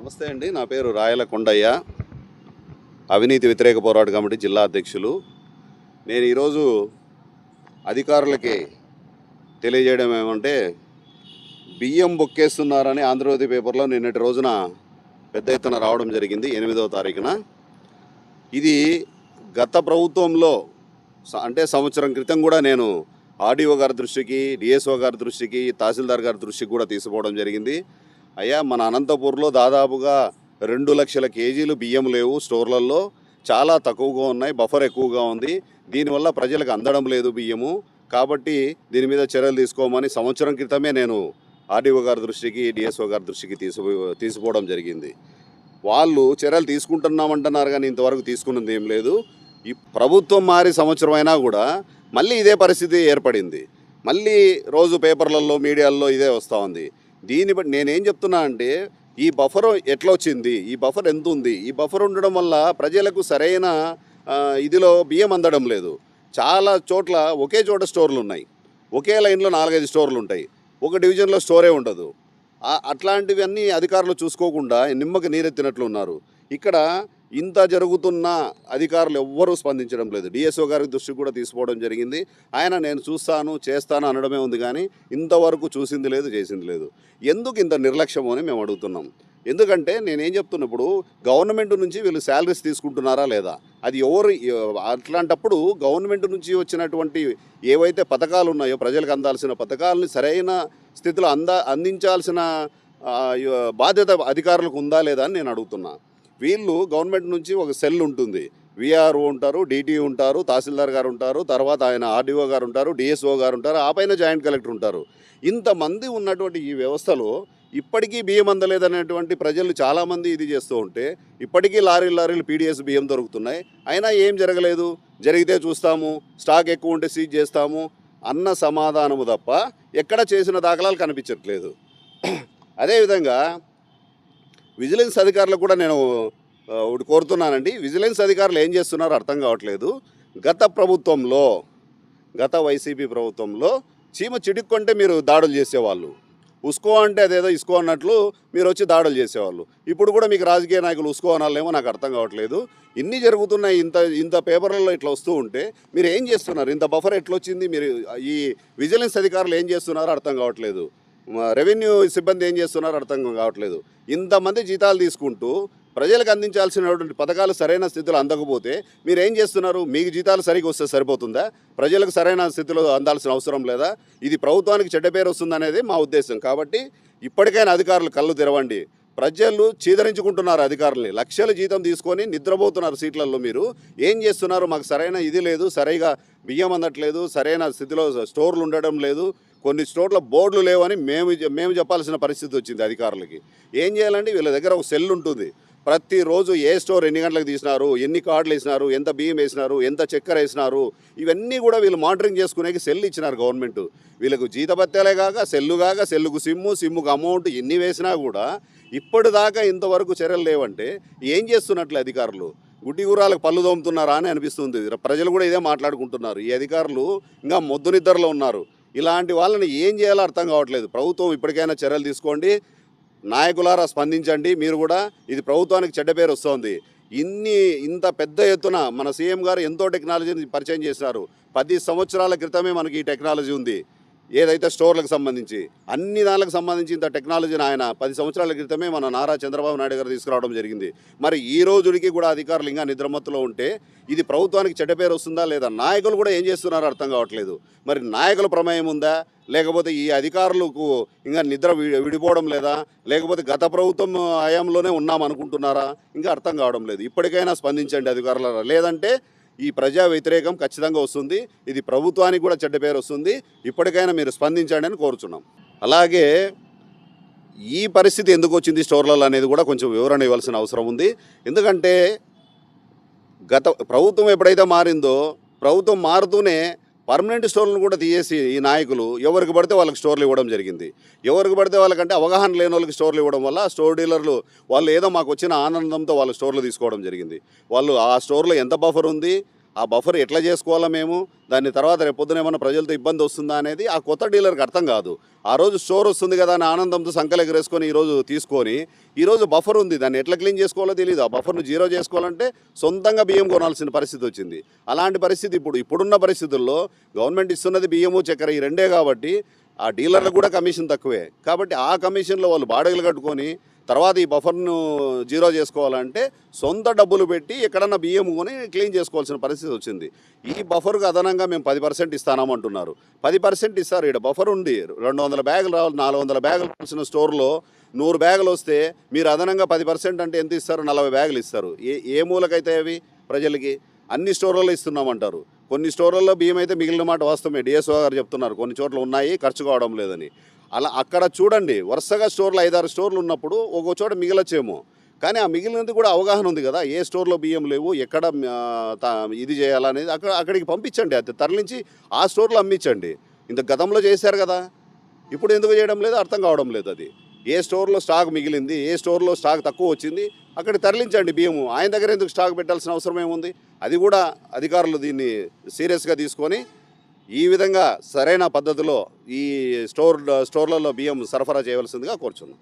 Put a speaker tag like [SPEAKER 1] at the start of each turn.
[SPEAKER 1] నమస్తే అండి. నా పేరు రాయల కొండయ్య, అవినీతి వ్యతిరేక పోరాట కమిటీ జిల్లా అధ్యక్షులు. నేను ఈరోజు అధికారులకి తెలియజేయడం ఏమంటే, బియ్యం బొక్కేస్తున్నారని ఆంధ్రజ్యోతి పేపర్లో నిన్నటి రోజున పెద్ద ఎత్తున రావడం జరిగింది, 8వ తారీఖున. ఇది గత ప్రభుత్వంలో అంటే సంవత్సరం క్రితం కూడా నేను ఆర్డీఓ గారి దృష్టికి, డిఎస్ఓ గారి దృష్టికి, తహసీల్దార్ గారి దృష్టికి కూడా తీసుకోవడం జరిగింది. అయ్యా, మన అనంతపూర్లో దాదాపుగా 2 లక్షల కేజీలు బియ్యం లేవు స్టోర్లలో, చాలా తక్కువగా ఉన్నాయి, బఫర్ ఎక్కువగా ఉంది, దీనివల్ల ప్రజలకు అందడం లేదు బియ్యము, కాబట్టి దీని మీద చర్యలు తీసుకోమని సంవత్సరం క్రితమే నేను ఆర్డీఓ గారి దృష్టికి, డిఎస్ఓ గారి దృష్టికి తీసుకోవడం జరిగింది. వాళ్ళు చర్యలు తీసుకుంటున్నామంటున్నారు, కానీ ఇంతవరకు తీసుకున్నది ఏం లేదు. ఈ ప్రభుత్వం మారి సంవత్సరం అయినా కూడా మళ్ళీ ఇదే పరిస్థితి ఏర్పడింది. మళ్ళీ రోజు పేపర్లలో, మీడియాల్లో ఇదే వస్తూ ఉంది. దీన్ని బట్టి నేనేం చెప్తున్నా అంటే, ఈ బఫర్ ఎట్లా వచ్చింది, ఈ బఫర్ ఎంత ఉంది, ఈ బఫర్ ఉండడం వల్ల ప్రజలకు సరైన ఇదిలో బియ్యం అందడం లేదు. చాలా చోట్ల ఒకే చోట స్టోర్లు ఉన్నాయి, ఒకే లైన్లో 4-5 స్టోర్లు ఉంటాయి, ఒక డివిజన్లో స్టోరే ఉండదు. అట్లాంటివన్నీ అధికారులు చూసుకోకుండా నిమ్మకి నీరెత్తినట్లు ఉన్నారు. ఇక్కడ ఇంత జరుగుతున్న అధికారులు ఎవ్వరూ స్పందించడం లేదు. డిఎస్ఓ గారి దృష్టికి కూడా తీసుకోవడం జరిగింది. ఆయన నేను చూస్తాను, చేస్తాను అనడమే ఉంది, కానీ ఇంతవరకు చూసింది లేదు, చేసింది లేదు. ఎందుకు ఇంత నిర్లక్ష్యం అని మేము అడుగుతున్నాం. ఎందుకంటే నేనేం చెప్తున్నప్పుడు, గవర్నమెంట్ నుంచి వీళ్ళు శాలరీస్ తీసుకుంటున్నారా లేదా, అది ఎవరు, అట్లాంటప్పుడు గవర్నమెంట్ నుంచి వచ్చినటువంటి ఏవైతే పథకాలు ఉన్నాయో, ప్రజలకు అందాల్సిన పథకాలని సరైన స్థితిలో అందించాల్సిన బాధ్యత అధికారులకు ఉందా లేదా అని నేను అడుగుతున్నా. వీళ్ళు గవర్నమెంట్ నుంచి ఒక సెల్ ఉంటుంది, విఆర్ఓ ఉంటారు, డిటి ఉంటారు, తహసీల్దార్ గారు ఉంటారు, తర్వాత ఆయన ఆర్డీఓ గారు ఉంటారు, డిఎస్ఓ గారు ఉంటారు, ఆ పైన జాయింట్ కలెక్టర్ ఉంటారు. ఇంతమంది ఉన్నటువంటి ఈ వ్యవస్థలో ఇప్పటికీ బియ్యం అందలేదనేటువంటి ప్రజలు చాలామంది ఇది చేస్తూ ఉంటే, ఇప్పటికీ లారీలు పీడిఎస్ బియ్యం దొరుకుతున్నాయి, అయినా ఏం జరగలేదు, జరిగితే చూస్తాము, స్టాక్ ఎక్కువ ఉంటే సీజ్ చేస్తాము అన్న సమాధానము తప్ప ఎక్కడ చేసిన దాఖలాలు కనిపించట్లేదు. అదేవిధంగా విజిలెన్స్ అధికారులకు కూడా నేను ఒకటి కోరుతున్నానండి. విజిలెన్స్ అధికారులు ఏం చేస్తున్నారో అర్థం కావట్లేదు. గత వైసీపీ ప్రభుత్వంలో చీమ చిడుక్కుంటే మీరు దాడులు చేసేవాళ్ళు, ఉస్కో అంటే అదేదో ఇస్కో అన్నట్లు మీరు వచ్చి దాడులు చేసేవాళ్ళు. ఇప్పుడు కూడా మీకు రాజకీయ నాయకులు ఉస్కో అనాలేమో నాకు అర్థం కావట్లేదు. ఇన్ని జరుగుతున్నాయి, ఇంత పేపర్లలో ఇట్లా వస్తూ ఉంటే మీరు ఏం చేస్తున్నారు, ఇంత బఫర్ ఎట్లొచ్చింది, మీరు ఈ విజిలెన్స్ అధికారులు ఏం చేస్తున్నారో అర్థం కావట్లేదు, రెవెన్యూ సిబ్బంది ఏం చేస్తున్నారో అర్థం కావట్లేదు. ఇంతమంది జీతాలు తీసుకుంటూ ప్రజలకు అందించాల్సినటువంటి పథకాలు సరైన స్థితిలో అందకపోతే మీరు ఏం చేస్తున్నారు? మీకు జీతాలు సరిగ్గా వస్తే సరిపోతుందా? ప్రజలకు సరైన స్థితిలో అందాల్సిన అవసరం లేదా? ఇది ప్రభుత్వానికి చెడ్డ పేరు వస్తుందనేది మా ఉద్దేశం. కాబట్టి ఇప్పటికైనా అధికారులు కళ్ళు తెరవండి. ప్రజలు చీదరించుకుంటున్నారు అధికారులని, లక్షల జీతం తీసుకొని నిద్రపోతున్నారు సీట్లలో. మీరు ఏం చేస్తున్నారు? మాకు సరైన ఇది లేదు, సరిగా బియ్యం అందట్లేదు, సరైన స్థితిలో స్టోర్లు ఉండడం లేదు, కొన్ని స్టోర్ల బోర్డులు లేవని మేము చెప్పాల్సిన పరిస్థితి వచ్చింది అధికారులకి. ఏం చేయాలండి? వీళ్ళ దగ్గర ఒక సెల్ ఉంటుంది, ప్రతిరోజు ఏ స్టోర్ ఎన్ని గంటలకు తీసినారు, ఎన్ని కార్డులు వేసినారు, ఎంత బియ్యం వేసినారు, ఎంత చక్కెర వేసినారు, ఇవన్నీ కూడా వీళ్ళు మానిటరింగ్ చేసుకునేకి సెల్ ఇచ్చినారు గవర్నమెంట్. వీళ్ళకు జీతభత్యాలే కాక సెల్లుకు సిమ్ముకు అమౌంట్ ఎన్ని వేసినా కూడా ఇప్పటిదాకా ఇంతవరకు చర్యలు లేవంటే ఏం చేస్తున్నట్లు అధికారులు? గుడ్డి గుర్రాలకు పళ్ళు దోముతున్నారా అని అనిపిస్తుంది. ప్రజలు కూడా ఇదే మాట్లాడుకుంటున్నారు. ఈ అధికారులు ఇంకా మొద్దు నిద్రలో ఉన్నారు. ఇలాంటి వాళ్ళని ఏం చేయాలో అర్థం కావట్లేదు. ప్రభుత్వం ఇప్పటికైనా చర్యలు తీసుకోండి, నాయకులారా స్పందించండి. మీరు కూడా, ఇది ప్రభుత్వానికి చెడ్డ పేరు వస్తుంది. ఇంత పెద్ద ఎత్తున మన సీఎం గారు ఎంతో టెక్నాలజీని పరిచయం చేశారు. 10 సంవత్సరాల క్రితమే మనకి ఈ టెక్నాలజీ ఉంది, ఏదైతే స్టోర్లకు సంబంధించి అన్ని దానికి సంబంధించి ఇంత టెక్నాలజీని ఆయన 10 సంవత్సరాల క్రితమే మన నారా చంద్రబాబు నాయుడు గారు తీసుకురావడం జరిగింది. మరి ఈ రోజుడికి కూడా అధికారులు ఇంకా నిద్రమత్తులో ఉంటే ఇది ప్రభుత్వానికి చెడ్డ పేరు వస్తుందా లేదా? నాయకులు కూడా ఏం చేస్తున్నారో అర్థం కావట్లేదు. మరి నాయకుల ప్రమేయం ఉందా, లేకపోతే ఈ అధికారులకు ఇంకా నిద్ర విడిపోవడం లేదా, లేకపోతే గత ప్రభుత్వం హయాంలోనే ఉన్నామనుకుంటున్నారా? ఇంకా అర్థం కావడం లేదు. ఇప్పటికైనా స్పందించండి అధికారుల, లేదంటే ఈ ప్రజా వ్యతిరేకం ఖచ్చితంగా వస్తుంది, ఇది ప్రభుత్వానికి కూడా చెడ్డ పేరు వస్తుంది. ఇప్పటికైనా మీరు స్పందించండి అని కోరుచున్నాం. అలాగే ఈ పరిస్థితి ఎందుకు వచ్చింది స్టోర్లలో అనేది కూడా కొంచెం వివరణ ఇవ్వాల్సిన అవసరం ఉంది. ఎందుకంటే గత ప్రభుత్వం ఎప్పుడైతే మారిందో, ప్రభుత్వం మారుతూనే పర్మనెంట్ స్టోర్లను కూడా తీసేసి ఈ నాయకులు ఎవరికి పడితే వాళ్ళకి స్టోర్లు ఇవ్వడం జరిగింది. ఎవరికి పడితే వాళ్ళకంటే అవగాహన లేని వాళ్ళకి స్టోర్లు ఇవ్వడం వల్ల స్టోర్ డీలర్లు వాళ్ళు ఏదో మాకు వచ్చిన ఆనందంతో వాళ్ళ స్టోర్లు తీసుకోవడం జరిగింది. వాళ్ళు ఆ స్టోర్లో ఎంత బఫర్ ఉంది, ఆ బఫర్ ఎట్లా చేసుకోవాలా మేము, దాని తర్వాత రేపు పొద్దున ఏమన్నా ప్రజలతో ఇబ్బంది వస్తుందా అనేది ఆ కొత్త డీలర్కి అర్థం కాదు. ఆ రోజు స్టోర్ వస్తుంది కదా అని ఆనందంతో సంకలు ఎగరేసుకొని ఈరోజు తీసుకొని, ఈరోజు బఫర్ ఉంది, దాన్ని ఎట్లా క్లీన్ చేసుకోవాలో తెలియదు. ఆ బఫర్ను జీరో చేసుకోవాలంటే సొంతంగా బియ్యం కొనాల్సిన పరిస్థితి వచ్చింది. అలాంటి పరిస్థితి ఇప్పుడున్న పరిస్థితుల్లో గవర్నమెంట్ ఇస్తున్నది బియ్యము చక్కెర ఈ రెండే కాబట్టి ఆ డీలర్లకు కూడా కమిషన్ తక్కువే. కాబట్టి ఆ కమిషన్లో వాళ్ళు బాడగలు కట్టుకొని తర్వాత ఈ బఫర్ను జీరో చేసుకోవాలంటే సొంత డబ్బులు పెట్టి ఎక్కడన్నా బియ్యం కొని క్లీన్ చేసుకోవాల్సిన పరిస్థితి వచ్చింది. ఈ బఫర్కు అదనంగా మేము 10% ఇస్తామంటున్నారు. 10% ఇస్తారు. ఇక్కడ బఫర్ ఉంది, 200 బ్యాగులు రావాలి, 400 బ్యాగులు వచ్చిన స్టోర్లో 100 బ్యాగులు వస్తే మీరు అదనంగా 10% అంటే ఎంత ఇస్తారు? 40 బ్యాగులు ఇస్తారు. ఏ మూలకైతే అవి ప్రజలకి? అన్ని స్టోర్లలో ఇస్తున్నామంటారు. కొన్ని స్టోర్లలో బియ్యం అయితే మిగిలిన మాట వాస్తవమే, డిఎస్ఓ గారు చెప్తున్నారు కొన్ని చోట్ల ఉన్నాయి, ఖర్చు కావడం లేదని. అలా అక్కడ చూడండి, వరుసగా స్టోర్లు 5-6 స్టోర్లు ఉన్నప్పుడు ఒక్కో చోట మిగిలొచ్చేమో, కానీ ఆ మిగిలినది కూడా అవగాహన ఉంది కదా, ఏ స్టోర్లో బియ్యం లేవు, ఎక్కడ ఇది చేయాలనేది అక్కడికి పంపించండి, అది తరలించి ఆ స్టోర్లో అమ్మించండి. ఇంత గతంలో చేశారు కదా, ఇప్పుడు ఎందుకు చేయడం లేదు అర్థం కావడం లేదు. అది ఏ స్టోర్లో స్టాక్ మిగిలింది, ఏ స్టోర్లో స్టాక్ తక్కువ వచ్చింది అక్కడ తరలించండి బియ్యము. ఆయన దగ్గర ఎందుకు స్టాక్ పెట్టాల్సిన అవసరం ఏముంది? అది కూడా అధికారులు దీన్ని సీరియస్గా తీసుకొని ఈ విధంగా సరైన పద్ధతిలో ఈ స్టోర్లలో బియ్యం సరఫరా చేయవలసిందిగా కోరుచున్నాం.